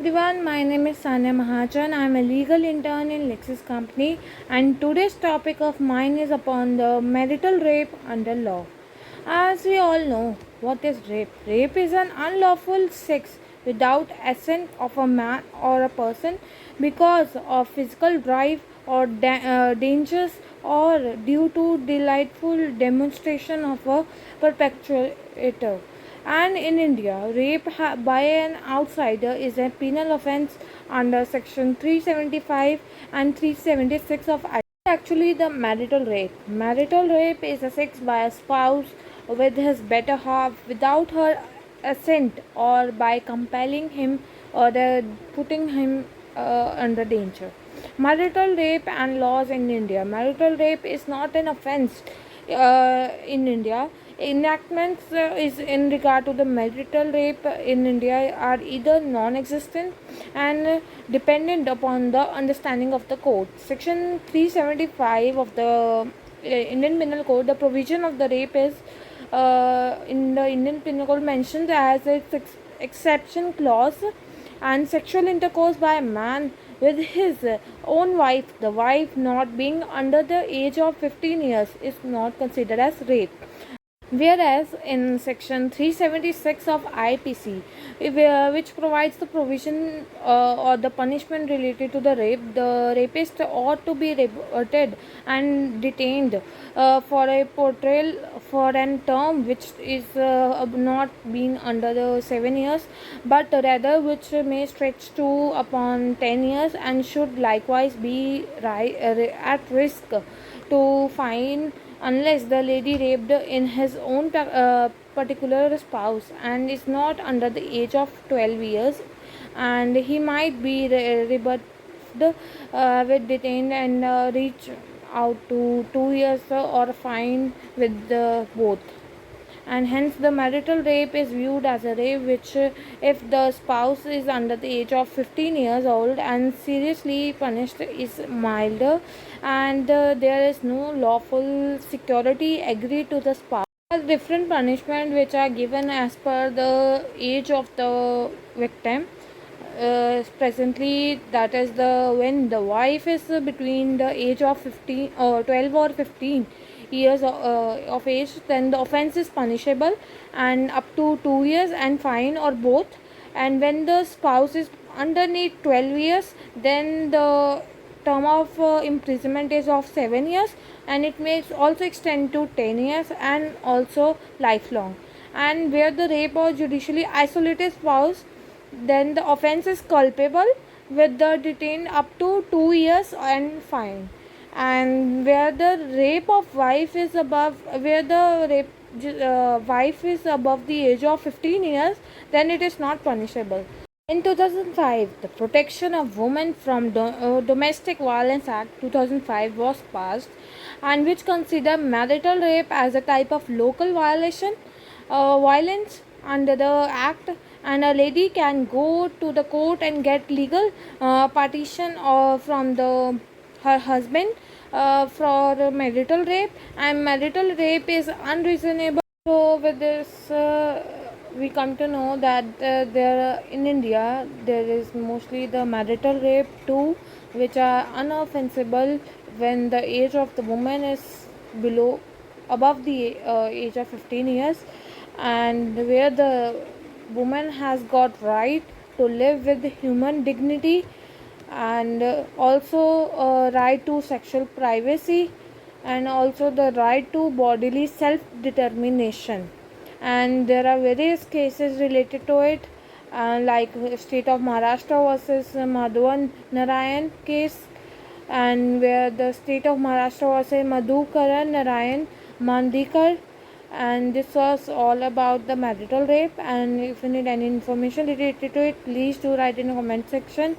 Everyone, my name is Sanya Mahajan. I am a legal intern in Lexis Company, and today's topic of mine is upon the marital rape under law. As we all know, what is rape? Rape is an unlawful sex without assent of a man or a person because of physical drive or dangers or due to delightful demonstration of a perpetrator. And in India, rape by an outsider is a penal offence under section 375 and 376 of I. Actually, the marital rape. Marital rape is a sex by a spouse with his better half without her assent or by compelling him or putting him under danger. Marital rape and laws in India. Marital rape is not an offence in India. Enactments is in regard to the marital rape in India are either non-existent and dependent upon the understanding of the code. Section 375 of the Indian Penal Code, the provision of the rape is in the Indian Penal Code mentioned as its exception clause, and sexual intercourse by a man with his own wife, the wife not being under the age of 15 years, is not considered as rape. Whereas in section 376 of IPC, which provides the provision or the punishment related to the rape, the rapist ought to be reported and detained for a portrayal for an term which is not being under the 7 years, but rather which may stretch to upon 10 years and should likewise be at risk to fine unless the lady raped in his own particular spouse and is not under the age of 12 years, and he might be rebuffed with detained and reach out to 2 years or fine with both. And hence the marital rape is viewed as a rape which if the spouse is under the age of 15 years old and seriously punished is milder, and there is no lawful security agreed to the spouse. Different punishment which are given as per the age of the victim. Presently, that is the when the wife is between the age of 15 or 12 or 15 years of age, then the offence is punishable and up to 2 years and fine or both. And when the spouse is underneath 12 years, then the term of imprisonment is of 7 years, and it may also extend to 10 years and also lifelong. And where the rape or judicially isolated spouse, then the offence is culpable with the detained up to 2 years and fine. And where the rape of wife is above, where the wife is above the age of 15 years, then it is not punishable. In 2005, the Protection of Women from Domestic Violence Act 2005 was passed, and which consider marital rape as a type of local violence under the act, and a lady can go to the court and get legal partition from her husband for marital rape, and marital rape is unreasonable. So with this we come to know that there in India there is mostly the marital rape too, which are unoffensible when the age of the woman is below above the age of 15 years, and where the woman has got right to live with human dignity, and also right to sexual privacy, and also the right to bodily self determination. And there are various cases related to it, like state of Maharashtra versus Madhavan Narayan case, and where the state of Maharashtra versus Madhukaran Narayan Mandikar. And this was all about the marital rape. And if you need any information related to it, please do write in the comment section,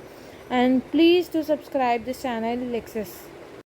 and please do subscribe this channel Lexis.